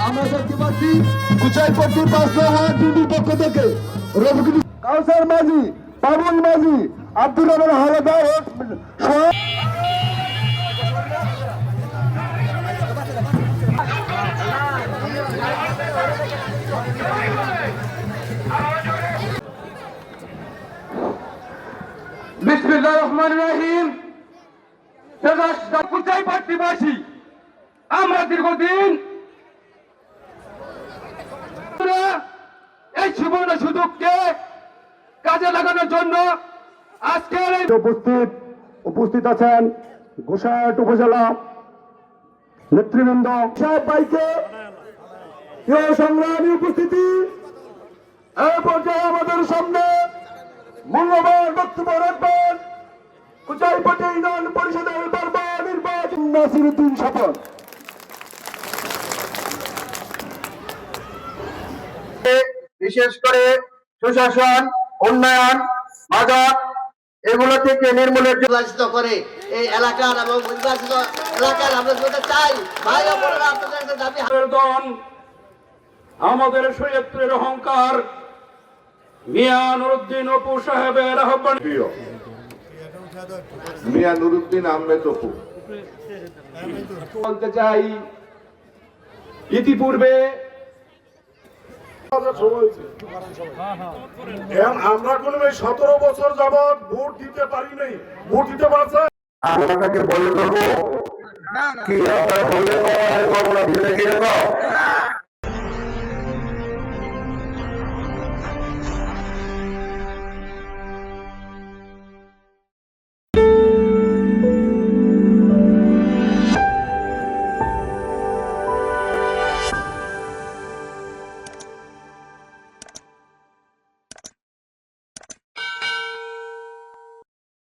আমরা দেখতে পাচ্ছি কুচাইপট্টি 5 নং ওয়ার্ড বিএনপির পক্ষ থেকে রফিকুল কাউসার মাঝি, বাবুল মাঝি, আব্দুর রহমান হাওলাদার বিসমিল্লাহির রহমানির রহিম। কুচাইপট্টিবাসী আমরা দীর্ঘদিন এই সুবর্ণ সুযোগকে কাজে লাগানোর জন্য আজকের উপস্থিত আছেন গোসাইরহাট উপজেলা নেতৃবৃন্দ সাহেব ভাইকে সংগ্রামী উপস্থিতি। এই পর্যায়ে আমাদের সামনে মূল্যবান বক্তব্য রাখবেন কুচাইপট্টি ইউনিয়ন পরিষদের বারবার নির্বাচন নাসিরউদ্দিন স্বপন। বিশেষ করে সুশাসন, উন্নয়ন, বাজার এগুলো থেকে নির্মূলের নির্বাচিত করে এই এলাকার এবং নির্বাচিত এলাকার আমরা বলতে চাই ভাই বোনেরা আপনাদের কাছে দাবি আমাদের শরীয়তের অহংকার মিয়া নুরুদ্দিন অপু সাহেবের আহ্বান। মিয়া নুরুদ্দিন আহমেদ অপু বলতে চাই ইতিপূর্বে আমরা কোন 17 বছর যাবৎ ভোট দিতে পারি নাই, ভোট দিতে পারছে আপনাকে বলে দেবো কি আপনারা বললে